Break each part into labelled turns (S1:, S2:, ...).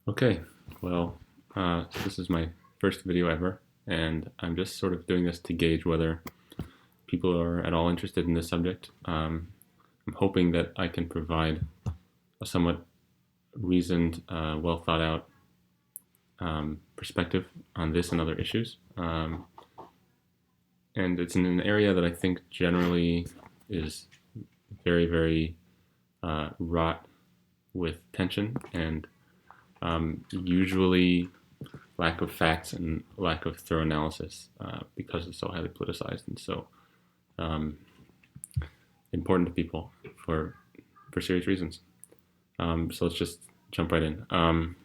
S1: Okay, well, so this is my first video ever, and I'm just sort of doing this to gauge whether people are at all interested in this subject. I'm hoping that I can provide a somewhat reasoned, well thought out perspective on this and other issues. And it's in an area that I think generally is very, very wrought with tension and usually lack of facts and lack of thorough analysis because it's so highly politicized and so um, important to people for serious reasons. So let's just jump right in.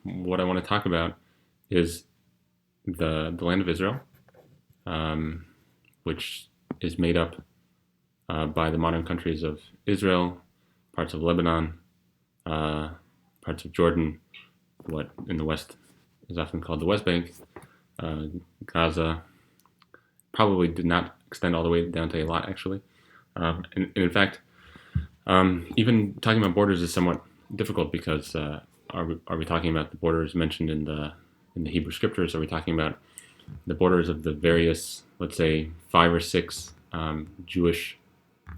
S1: What I want to talk about is the land of Israel, which is made up by the modern countries of Israel, parts of Lebanon, parts of Jordan, what in the West is often called the West Bank, Gaza. Probably did not extend all the way down to Eilat, actually. And in fact, even talking about borders is somewhat difficult because are we talking about the borders mentioned in the Hebrew scriptures? Are we talking about the borders of the various, let's say, 5 or 6 Jewish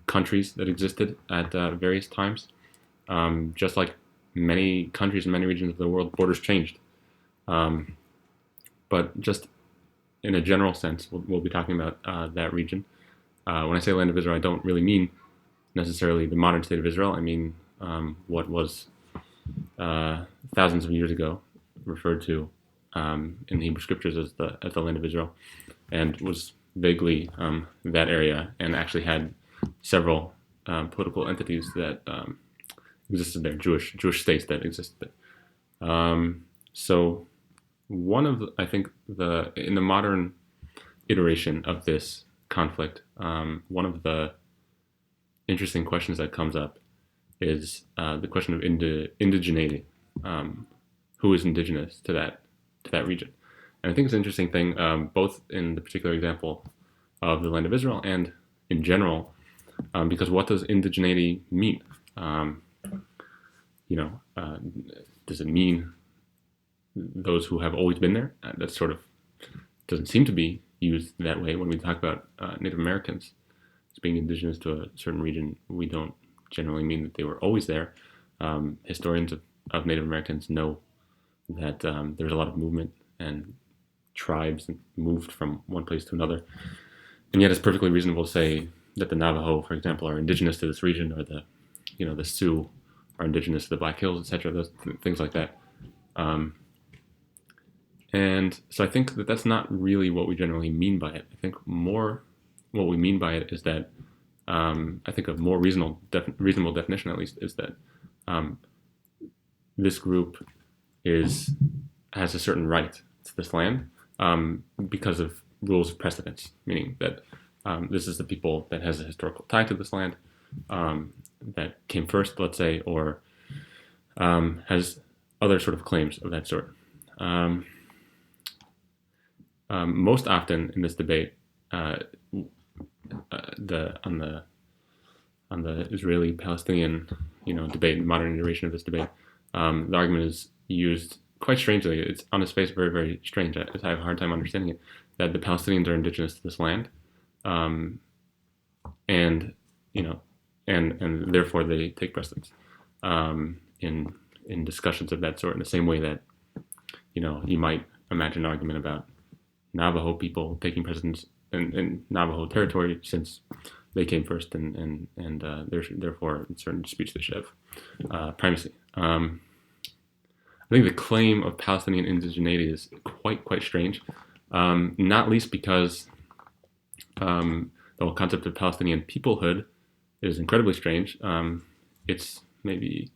S1: countries that existed at various times? Just like many countries in many regions of the world, borders changed. But just in a general sense, we'll be talking about that region. When I say land of Israel, I don't really mean necessarily the modern state of Israel. I mean what was thousands of years ago referred to in the Hebrew scriptures as the land of Israel, and was vaguely that area, and actually had several political entities that existed there, Jewish states that existed there. So one of I think in the modern iteration of this conflict, one of the interesting questions that comes up is the question of indigeneity. Who is indigenous to that region? And I think it's an interesting thing, both in the particular example of the land of Israel and in general, because what does indigeneity mean? Does it mean those who have always been there? That sort of doesn't seem to be used that way when we talk about Native Americans as being indigenous to a certain region. We don't generally mean that they were always there. Historians of Native Americans know that there's a lot of movement and tribes moved from one place to another. And yet it's perfectly reasonable to say that the Navajo, for example, are indigenous to this region, or the Sioux are indigenous to the Black Hills, etc. Those things like that. And so I think that that's not really what we generally mean by it. I think more what we mean by it is that I think a more reasonable definition, at least, is that this group has a certain right to this land because of rules of precedence, meaning that this is the people that has a historical tie to this land, that came first, let's say, or has other sort of claims of that sort. Most often in this debate, on the Israeli-Palestinian debate, modern iteration of this debate, the argument is used quite strangely. It's on its face very, very strange. I have a hard time understanding it. That the Palestinians are indigenous to this land, and and therefore they take precedence in discussions of that sort. In the same way that you might imagine an argument about Navajo people taking precedence in Navajo territory since they came first, and therefore in certain disputes they should have primacy. I think the claim of Palestinian indigeneity is quite strange, not least because the whole concept of Palestinian peoplehood is incredibly strange. It's maybe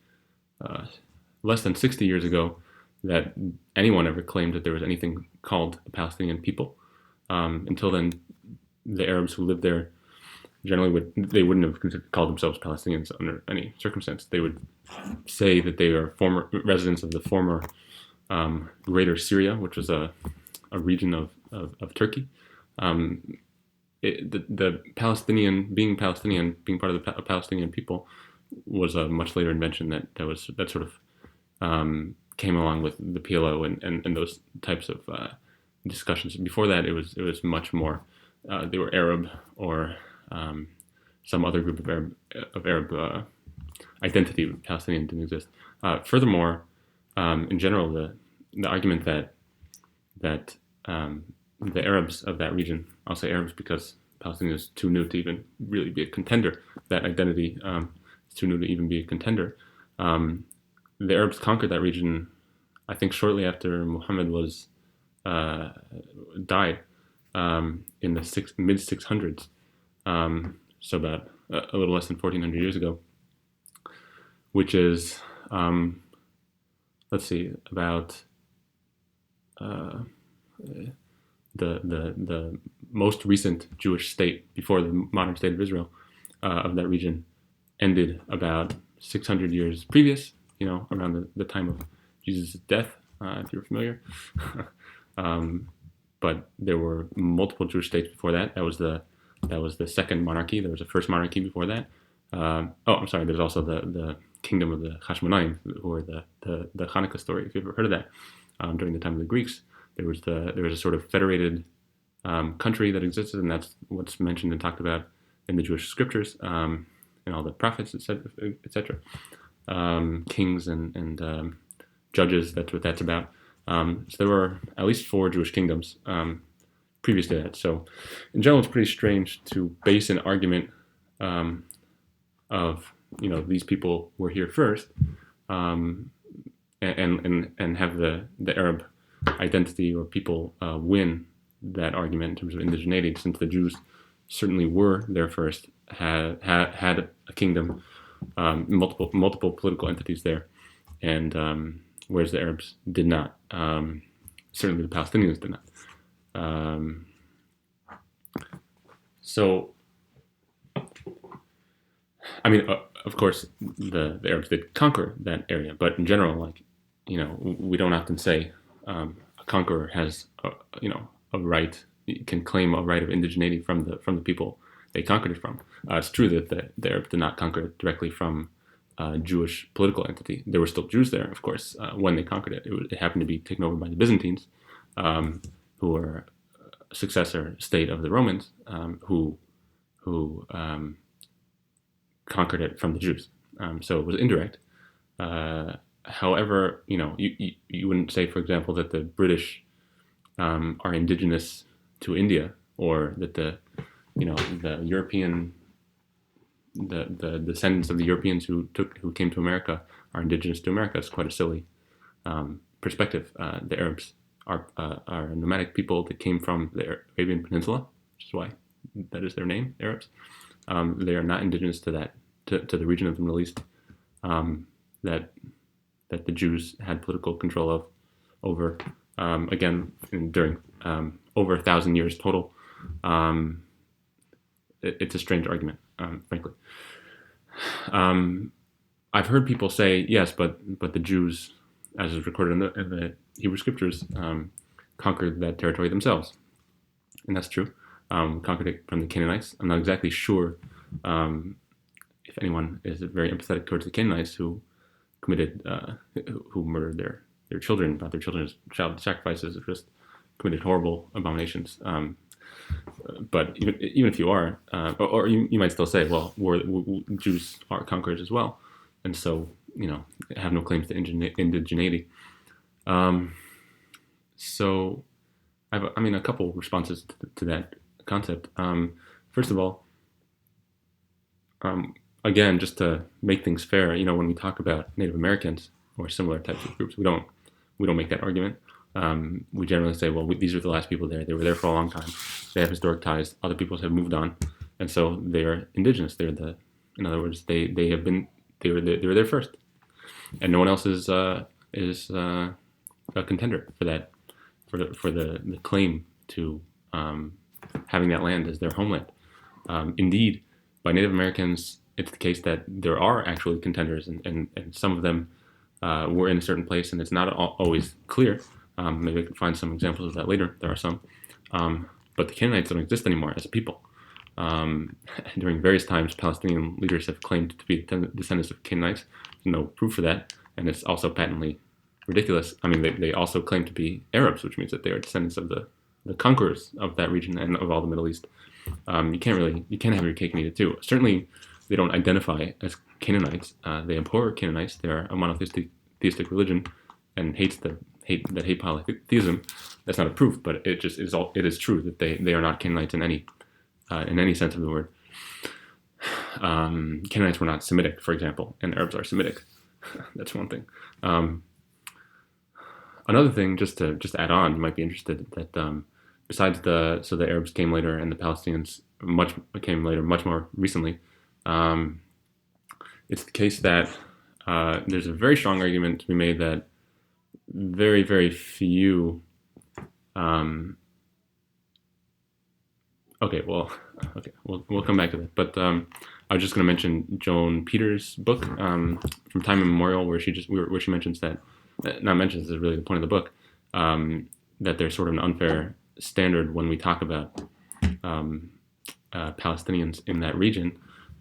S1: less than 60 years ago that anyone ever claimed that there was anything called the Palestinian people. Until then, the Arabs who lived there generally wouldn't have called themselves Palestinians under any circumstance. They would say that they are former residents of the former Greater Syria, which was a region of Turkey. The Palestinian, being part of the Palestinian people, was a much later invention that sort of came along with the PLO and those types of discussions. Before that, it was much more. They were Arab or some other group of Arab identity. Palestinian didn't exist. Furthermore, in general, the argument that the Arabs of that region, I'll say Arabs because Palestine is too new to even really be a contender. That identity is too new to even be a contender. The Arabs conquered that region, I think, shortly after Muhammad was died in the mid 600s. So about a little less than 1400 years ago, which is, let's see, about the most recent Jewish state before the modern state of Israel of that region ended about 600 years previous, around the time of Jesus' death, if you're familiar. But there were multiple Jewish states before that. That was the second monarchy. There was a first monarchy before that. I'm sorry. There's also the kingdom of the Hashmonaim, who are the Hanukkah story. If you've ever heard of that, during the time of the Greeks, there was a sort of federated country that existed, and that's what's mentioned and talked about in the Jewish scriptures and all the prophets, etc. Kings and judges. That's what that's about. So there were at least 4 Jewish kingdoms previous to that. So in general, it's pretty strange to base an argument of these people were here first, and have the Arab identity or people win that argument in terms of indigeneity, since the Jews certainly were there first, had a kingdom, multiple political entities there, and whereas the Arabs did not. Certainly the Palestinians did not. So, I mean, of course, the Arabs did conquer that area, but in general, we don't often say a conqueror has, a right, can claim a right of indigeneity from the people they conquered it from. It's true that the Arabs did not conquer it directly from Jewish political entity. There were still Jews there, of course, when they conquered it. It happened to be taken over by the Byzantines, who were a successor state of the Romans, who conquered it from the Jews. So it was indirect. However, you wouldn't say, for example, that the British are indigenous to India, or that the European, the descendants of the Europeans who came to America are indigenous to America. It's quite a silly perspective. The Arabs are a nomadic people that came from the Arabian Peninsula, which is why that is their name, Arabs. They are not indigenous to that to the region of the Middle East that the Jews had political control of over again during over 1,000 years total. It's a strange argument, frankly. I've heard people say yes, but the Jews, as is recorded in the Hebrew scriptures, conquered that territory themselves, and that's true. Conquered it from the Canaanites. I'm not exactly sure if anyone is very empathetic towards the Canaanites who committed, who murdered their children, brought their children as child sacrifices, just committed horrible abominations. But even if you are, or you might still say, well, Jews are conquerors as well, and so have no claims to indigeneity. So I have, a couple responses to that concept. First of all, again, just to make things fair, when we talk about Native Americans or similar types of groups, we don't make that argument. We generally say, well, these are the last people there. They were there for a long time. They have historic ties. Other peoples have moved on, and so they are indigenous. In other words, they were there first, and no one else is a contender for that, for the claim to having that land as their homeland. Indeed, by Native Americans, it's the case that there are actually contenders, and some of them were in a certain place, and it's not always clear. Maybe I can find some examples of that later. There are some. But the Canaanites don't exist anymore as a people. During various times, Palestinian leaders have claimed to be descendants of Canaanites. There's no proof for that, and it's also patently ridiculous. I mean, they also claim to be Arabs, which means that they are descendants of the conquerors of that region and of all the Middle East. You can't have your cake and eat it too. Certainly, they don't identify as Canaanites. They abhor Canaanites. They are a monotheistic religion, and hate polytheism. That's not a proof, but it just is all. It is true that they are not Canaanites in any sense of the word. Canaanites were not Semitic, for example, and Arabs are Semitic. That's one thing. Another thing, just to add on, you might be interested that besides the Arabs came later and the Palestinians came later, much more recently. It's the case that there's a very strong argument to be made that very, very few. We'll come back to that. But I was just going to mention Joan Peters' book from Time Immemorial, where she mentions that, not mentions, this is really the point of the book, that there's sort of an unfair standard when we talk about Palestinians in that region,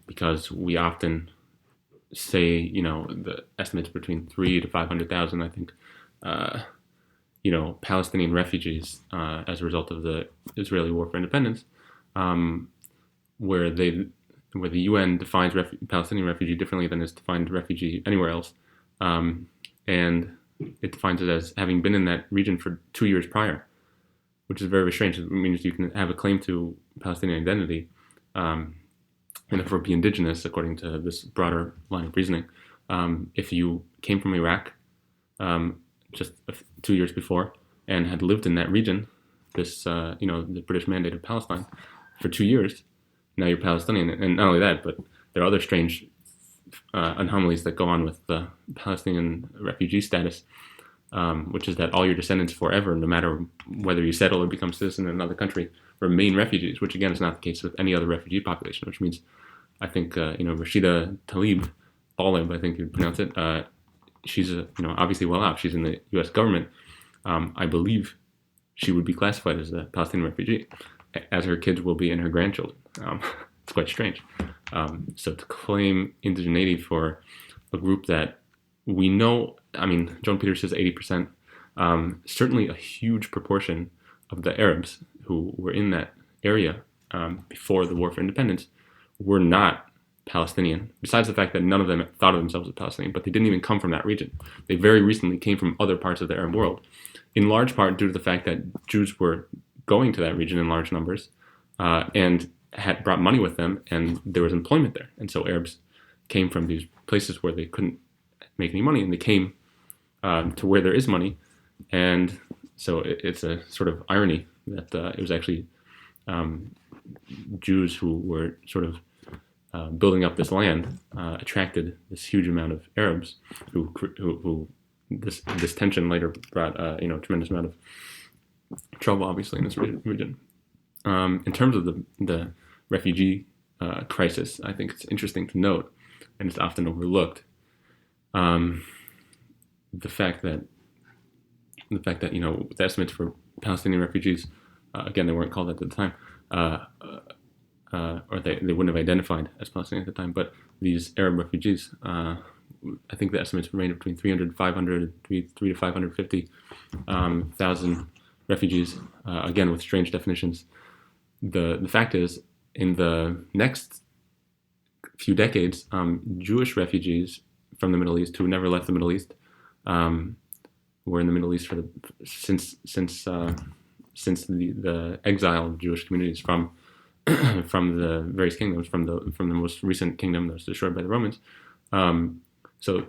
S1: because we often say, the estimates between 300,000 to 500,000, I think, Palestinian refugees as a result of the Israeli War for Independence, where the UN defines Palestinian refugee differently than is defined refugee anywhere else, and it defines it as having been in that region for 2 years prior, which is very, very strange. It means you can have a claim to Palestinian identity, and therefore be indigenous, according to this broader line of reasoning, if you came from Iraq just 2 years before and had lived in that region, the British Mandate of Palestine, for 2 years. Now you're Palestinian, and not only that, but there are other strange anomalies that go on with the Palestinian refugee status, which is that all your descendants forever, no matter whether you settle or become citizen in another country, remain refugees, which again is not the case with any other refugee population, which means, I think, Rashida Tlaib, I think you pronounce it, she's obviously well off. She's in the U.S. government. I believe she would be classified as a Palestinian refugee, as her kids will be and her grandchildren. It's quite strange. So to claim indigeneity for a group that we know, Joan Peters says 80%, certainly a huge proportion of the Arabs who were in that area before the War for Independence were not Palestinian, besides the fact that none of them thought of themselves as Palestinian, but they didn't even come from that region. They very recently came from other parts of the Arab world, in large part due to the fact that Jews were going to that region in large numbers and had brought money with them, and there was employment there. And so Arabs came from these places where they couldn't make any money, and they came to where there is money. And so it's a sort of irony that it was actually Jews who were sort of building up this land attracted this huge amount of Arabs who this tension later brought tremendous amount of trouble, obviously, in this region. In terms of the refugee crisis, I think it's interesting to note, and it's often overlooked, the fact that the estimates for Palestinian refugees, again, they weren't called that at the time, or they wouldn't have identified as Palestinian at the time, but these Arab refugees, I think the estimates range between 300, 500, 3 to 550,000 refugees, again with strange definitions. The fact is, in the next few decades, Jewish refugees from the Middle East who never left the Middle East were in the Middle East since the exile of Jewish communities from the various kingdoms, from the most recent kingdom that was destroyed by the Romans. So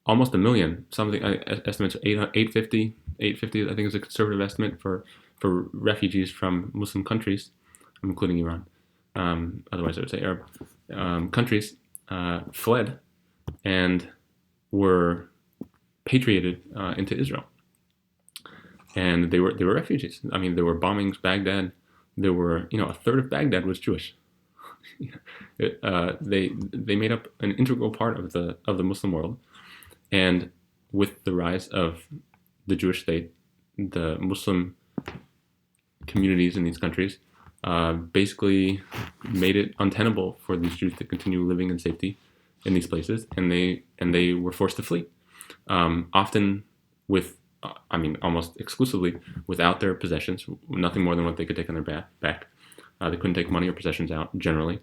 S1: almost 1 million, something estimates 850, I think is a conservative estimate for refugees from Muslim countries, including Iran. Otherwise, I would say Arab countries fled and were patriated into Israel, and they were refugees. There were bombings. Baghdad. There were a third of Baghdad was Jewish. They made up an integral part of the Muslim world, and with the rise of the Jewish state, the Muslim communities in these countries basically made it untenable for these Jews to continue living in safety in these places, and they were forced to flee. Often with, I mean, almost exclusively without their possessions, nothing more than what they could take on their back. They couldn't take money or possessions out generally.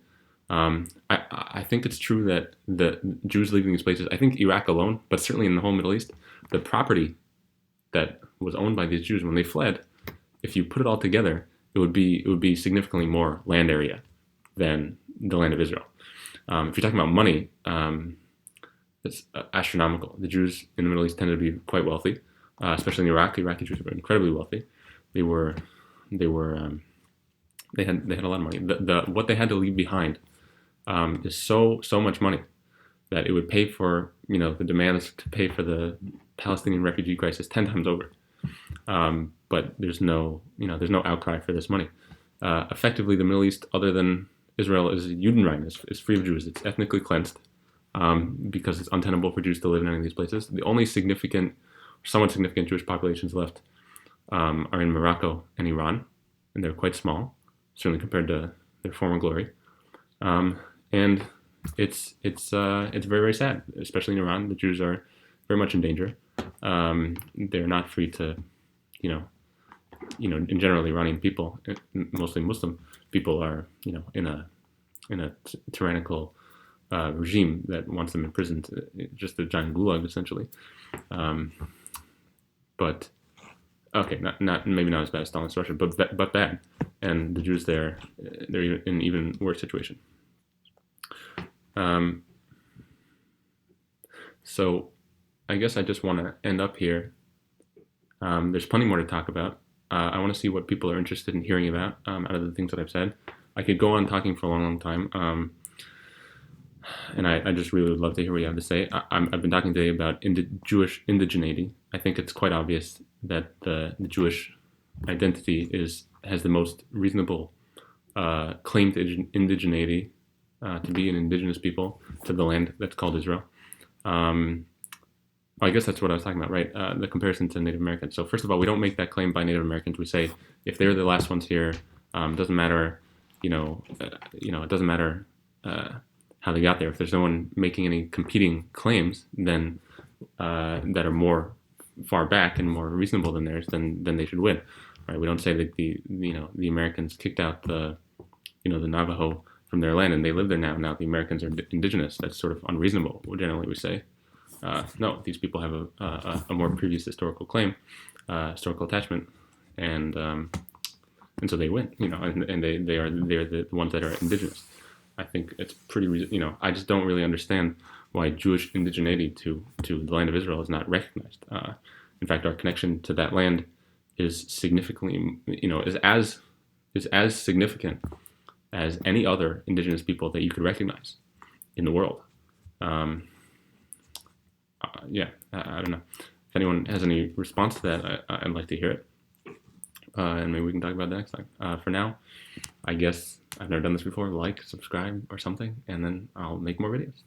S1: I think it's true that the Jews leaving these places, I think Iraq alone, but certainly in the whole Middle East, the property that was owned by these Jews when they fled, if you put it all together, it would be significantly more land area than the land of Israel. If you're talking about money, it's astronomical. The Jews in the Middle East tended to be quite wealthy, especially in Iraq. The Iraqi Jews were incredibly wealthy. They had a lot of money. What they had to leave behind is so much money that it would pay for the demands to pay for the Palestinian refugee crisis 10 times over. But there's no outcry for this money. Effectively, the Middle East, other than Israel, is Judenrein, is free of Jews. It's ethnically cleansed because it's untenable for Jews to live in any of these places. The only somewhat significant Jewish populations left are in Morocco and Iran, and they're quite small, certainly compared to their former glory. And it's very, very sad, especially in Iran. The Jews are very much in danger. They're not free to, in general, Iranian people, mostly Muslim people, are in a tyrannical regime that wants them imprisoned, just a giant gulag essentially. But okay, maybe not as bad as Stalin's Russia, but bad. And the Jews there, they're in an even worse situation. So I guess I just want to end up here. There's plenty more to talk about. I want to see what people are interested in hearing about out of the things that I've said. I could go on talking for a long, long time. And I just really would love to hear what you have to say. I've been talking today about Jewish indigeneity. I think it's quite obvious that the Jewish identity has the most reasonable claim to indigeneity, to be an indigenous people to the land that's called Israel. I guess that's what I was talking about, right? The comparison to Native Americans. So first of all, we don't make that claim by Native Americans. We say if they're the last ones here, it doesn't matter, it doesn't matter how they got there. If there's no one making any competing claims, then that are more far back and more reasonable than theirs, then they should win, right? We don't say that the Americans kicked out the Navajo from their land and they live there now. Now the Americans are indigenous. That's sort of unreasonable. Generally, we say. No, these people have a more previous historical claim, historical attachment, and so they win, and they're the ones that are indigenous. I think it's pretty, I just don't really understand why Jewish indigeneity to the land of Israel is not recognized. In fact, our connection to that land is significantly, is as significant as any other indigenous people that you could recognize in the world. I don't know. If anyone has any response to that, I'd like to hear it. And maybe we can talk about that next time. For now, I guess I've never done this before. Like, subscribe, or something, and then I'll make more videos.